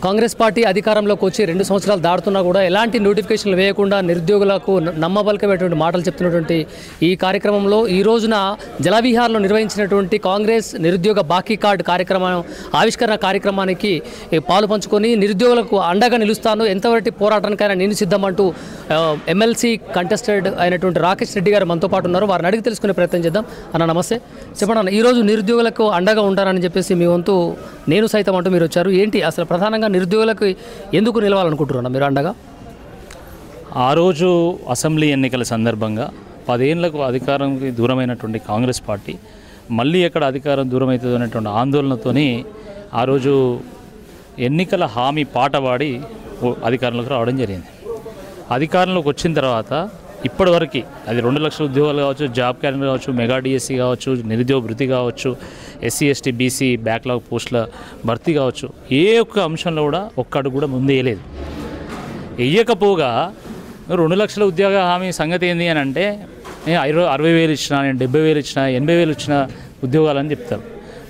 Congress party అధికారంలోకి వచ్చి 2 సంవత్సరాలు దాటుతున్నా కూడా ఎలాంటి నోటిఫికేషన్లు వేయకుండా నిరుద్యోగులకు నమ్మబలికేటువంటి మాటలు చెప్తున్నటువంటి ఈ కార్యక్రమంలో ఈ రోజున జలవిహార్లో నిర్వహించినటువంటి కాంగ్రెస్ నిరుద్యోగ బాకీ కార్డు ఆవిష్కరణ కార్యక్రమానికి పాలు పంచుకొని నిరుద్యోగులకు అండగా నిలుస్తాను, ఎంతవరకు పోరాటానికైనా నేను సిద్ధమంటూ ఎమ్మెల్సీ కంటెస్టెడ్ అయినటువంటి రాకేష్ రెడ్డి గారు మనతో పాటు ఉన్నారు. వారిని అడిగి తెలుసుకునే ప్రయత్నం చేద్దాం. అన్న నమస్తే, చెప్పండి అన్న, ఈరోజు నిరుద్యోగులకు అండగా ఉంటారని చెప్పేసి మీ వంతు నేను సైతం అంటూ మీరు వచ్చారు. ఏంటి అసలు ప్రధానంగా నిరుద్యోగులకు ఎందుకు నిలవాలనుకుంటున్నారు మీరు అండగా? ఆ రోజు అసెంబ్లీ ఎన్నికల సందర్భంగా 10 ఏళ్లకు అధికారానికి దూరమైనటువంటి కాంగ్రెస్ పార్టీ మళ్ళీ ఎక్కడ అధికారం దూరం అవుతుంది అనేటువంటి ఆందోళనతోని ఆ రోజు ఎన్నికల హామీ పాట పాడి అధికారంలోకి రావడం జరిగింది. అధికారంలోకి వచ్చిన తర్వాత ఇప్పటివరకు అది 2 లక్షల ఉద్యోగాలు కావచ్చు, జాబ్ క్యాలెండర్ కావచ్చు, మెగా డిఎస్సి కావచ్చు, నిరుద్యోగ భృతి కావచ్చు, ఎస్సీ ఎస్టీ బీసీ బ్యాక్లాగ్ పోస్టుల భర్తీ కావచ్చు, ఏ ఒక్క అంశంలో కూడా ఒక్కడు కూడా ముందేయలేదు. వేయకపోగా 2 లక్షల ఉద్యోగ హామీ సంగతి ఏంది అని అంటే 60,000 ఇచ్చినా, నేను 70,000 ఇచ్చినా, 80,000 ఇచ్చిన ఉద్యోగాలని చెప్తారు.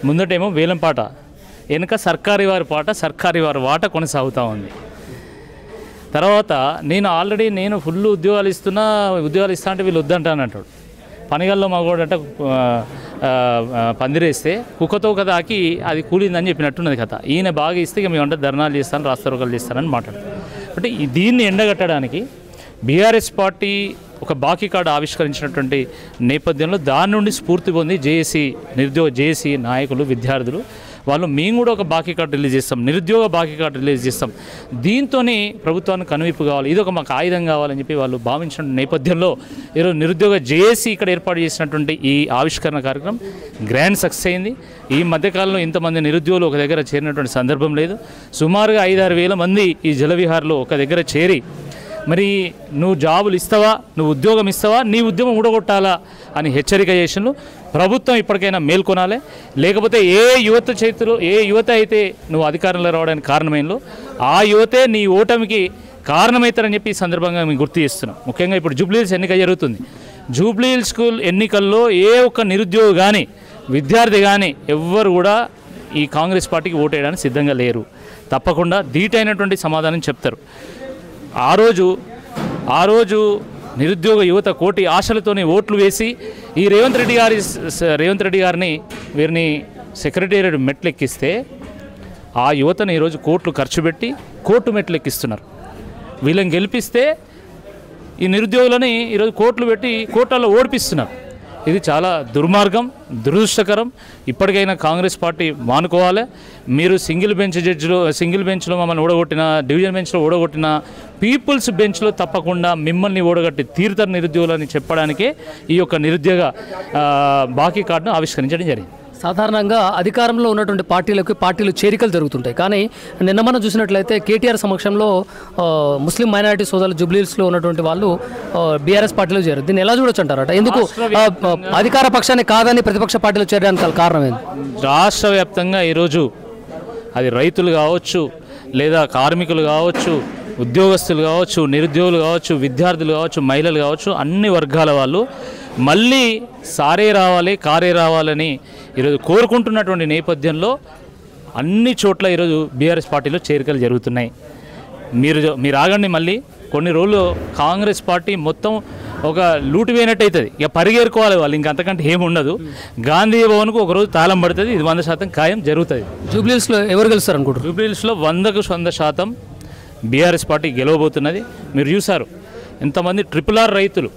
ముందటేమో వేలం పాట, వెనుక సర్కారీ వారి పాట, సర్కారీ వారి వాట కొనసాగుతూ ఉంది. తర్వాత నేను ఫుల్ ఉద్యోగాలు ఇస్తా అంటే వీళ్ళు వద్దంటాను అంటాడు. పనిగల్లో మగోడంట పందిరేస్తే కుక్కతో కదా ఆకి అది కూలిందని చెప్పినట్టున్నది కథ. ఈయన బాగా ఇస్తే ఇక మేమంటే ధర్నాలు చేస్తాను, రాస్తారోకలు చేస్తానని మాట్లాడు. అంటే దీన్ని ఎండగట్టడానికి బీఆర్ఎస్ పార్టీ ఒక బాకీ కార్డు ఆవిష్కరించినటువంటి నేపథ్యంలో దాని నుండి స్ఫూర్తి పొంది నిరుద్యోగ జేఏసీ నాయకులు, విద్యార్థులు వాళ్ళు మేము కూడా ఒక బాకీ కార్డు రిలీజ్ చేస్తాం, నిరుద్యోగ బాకీ కార్డు రిలీజ్ చేస్తాం, దీంతో ప్రభుత్వానికి కనువిప్పు కావాలి, ఇది ఒక మాకు ఆయుధం కావాలని చెప్పి వాళ్ళు భావించిన నేపథ్యంలో ఈరోజు నిరుద్యోగ జేఏసీ ఇక్కడ ఏర్పాటు చేసినటువంటి ఈ ఆవిష్కరణ కార్యక్రమం గ్రాండ్ సక్సెస్ అయింది. ఈ మధ్యకాలంలో ఇంతమంది నిరుద్యోగులు ఒక దగ్గర చేరినటువంటి సందర్భం లేదు. సుమారుగా 5-6 వేల మంది ఈ జలవిహార్లో ఒక దగ్గర చేరి మరి నువ్వు జాబులు ఇస్తావా, నువ్వు ఉద్యోగం ఇస్తావా, నీ ఉద్యమం ఊడగొట్టాలా అని హెచ్చరిక చేసినారు. ప్రభుత్వం ఇప్పటికైనా మేల్కొనాలి, లేకపోతే ఏ యువత అయితే నువ్వు అధికారంలో రావడానికి కారణమైందో ఆ యువతే నీ ఓటమికి కారణమవుతారని చెప్పి ఈ సందర్భంగా మేము గుర్తు చేస్తున్నాం. ముఖ్యంగా ఇప్పుడు జూబ్లీహిల్స్ ఎన్నిక జరుగుతుంది. జూబ్లీహిల్స్ స్కూల్ ఎన్నికల్లో ఏ ఒక్క నిరుద్యోగి కానీ విద్యార్థి కానీ ఎవ్వరు కూడా ఈ కాంగ్రెస్ పార్టీకి ఓటేయడానికి సిద్ధంగా లేరు. తప్పకుండా ధీటైనటువంటి సమాధానం చెప్తారు. ఆ రోజు నిరుద్యోగ యువత కోటి ఆశలతోనే ఓట్లు వేసి ఈ రేవంత్ రెడ్డి గారిని వీరిని సెక్రటేరియట్ మెట్లెక్కిస్తే ఆ యువతను ఈరోజు కోట్లు ఖర్చు పెట్టి కోర్టు మెట్లెక్కిస్తున్నారు. వీళ్ళని గెలిపిస్తే ఈ నిరుద్యోగులని ఈరోజు కోట్లు పెట్టి కోర్టులలో ఓడిపిస్తున్నారు. ఇది చాలా దుర్మార్గం, దురదృష్టకరం. ఇప్పటికైనా కాంగ్రెస్ పార్టీ మానుకోవాలి. మీరు సింగిల్ బెంచ్లో మమ్మల్ని ఓడగొట్టిన, డివిజన్ బెంచ్లో ఓడగొట్టిన, పీపుల్స్ బెంచ్లో తప్పకుండా మిమ్మల్ని ఓడగొట్టి తీరుతారు నిరుద్యోగులని చెప్పడానికే ఈ యొక్క నిరుద్యోగ బాకీ కార్డును ఆవిష్కరించడం జరిగింది. సాధారణంగా అధికారంలో ఉన్నటువంటి పార్టీలు చేరికలు జరుగుతుంటాయి. కానీ నిన్న మనం చూసినట్లయితే కేటీఆర్ సమక్షంలో ముస్లిం మైనారిటీ సోదరులు జూబ్లీహిల్స్లో ఉన్నటువంటి వాళ్ళు బీఆర్ఎస్ పార్టీలో చేరారు. దీన్ని ఎలా చూడొచ్చు అంటారట? ఎందుకు అధికార పక్షాన్ని కాదని ప్రతిపక్ష పార్టీలో చేరడానికి కారణం ఏంటి? రాష్ట్ర వ్యాప్తంగా ఈరోజు అది రైతులు కావచ్చు, లేదా కార్మికులు కావచ్చు, ఉద్యోగస్తులు కావచ్చు, నిరుద్యోగులు కావచ్చు, విద్యార్థులు కావచ్చు, మహిళలు కావచ్చు, అన్ని వర్గాల వాళ్ళు మళ్ళీ కారే రావాలని ఈరోజు కోరుకుంటున్నటువంటి నేపథ్యంలో అన్ని చోట్ల ఈరోజు బీఆర్ఎస్ పార్టీలో చేరికలు జరుగుతున్నాయి. మీరు ఆగండి, మళ్ళీ కొన్ని రోజులు కాంగ్రెస్ పార్టీ మొత్తం ఒక లూటు వేయనట్టు అవుతుంది. ఇక పరిగెరుకోవాలి వాళ్ళు, ఇంకంతకంటే ఏముండదు. గాంధీ భవన్కు ఒకరోజు తాళం పడుతుంది. ఇది 100% ఖాయం జరుగుతుంది. జూబ్లీహిల్స్లో ఎవరు గెలుస్తారు అనుకుంటారు? జూబ్లీహిల్స్లో 100% బీఆర్ఎస్ పార్టీ గెలవబోతున్నది. మీరు చూశారు ఎంతమంది RRR రైతులు,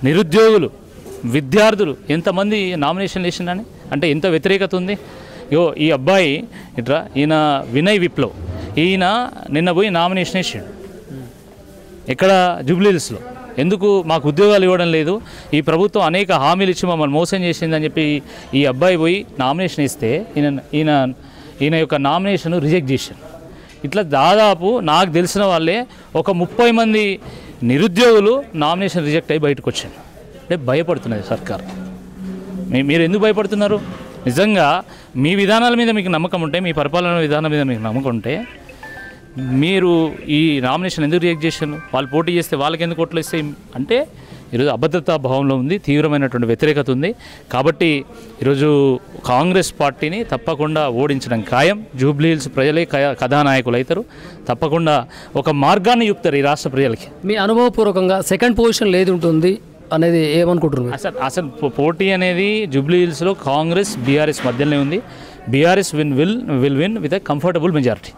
నిరుద్యోగులు, విద్యార్థులు ఎంతమంది నామినేషన్ వేసిందని అంటే ఎంత వ్యతిరేకత ఉంది. ఈ అబ్బాయి ఈయన వినయ్ విప్లవ్, ఈయన నిన్న పోయి నామినేషన్ వేసాడు. ఎక్కడ? జూబ్లీహిల్స్లో. ఎందుకు? మాకు ఉద్యోగాలు ఇవ్వడం లేదు, ఈ ప్రభుత్వం అనేక హామీలు ఇచ్చి మమ్మల్ని మోసం చేసిందని చెప్పి ఈ అబ్బాయి పోయి నామినేషన్ ఇస్తే ఈయన యొక్క నామినేషన్ రిజెక్ట్ చేశారు. ఇట్లా దాదాపు నాకు తెలిసిన వాళ్ళే ఒక 30 మంది నిరుద్యోగులు నామినేషన్ రిజెక్ట్ అయ్యి బయటకు వచ్చారు. అంటే భయపడుతున్నది సర్కార్. మీరు ఎందుకు భయపడుతున్నారు? నిజంగా మీ విధానాల మీద మీకు నమ్మకం ఉంటే, మీ పరిపాలన విధానం మీద మీకు నమ్మకం ఉంటే మీరు ఈ నామినేషన్ ఎందుకు రిజెక్ట్ చేశారు? వాళ్ళు పోటీ చేస్తే వాళ్ళకి ఎందుకు ఓట్లు ఇస్తాయి అంటే ఈరోజు అభద్రతా భావంలో ఉంది, తీవ్రమైనటువంటి వ్యతిరేకత ఉంది. కాబట్టి ఈరోజు కాంగ్రెస్ పార్టీని తప్పకుండా ఓడించడం ఖాయం. జూబ్లీహిల్స్ ప్రజలే కథానాయకులు అవుతారు. తప్పకుండా ఒక మార్గాన్ని చూపుతారు ఈ రాష్ట్ర ప్రజలకి. మీ అనుభవపూర్వకంగా సెకండ్ పొజిషన్ ఏది ఉంటుంది అనేది ఏమనుకుంటున్నారు? అసలు పోటీ అనేది జూబ్లీహిల్స్లో కాంగ్రెస్ బీఆర్ఎస్ మధ్యలోనే ఉంది. BRS will win with a comfortable majority.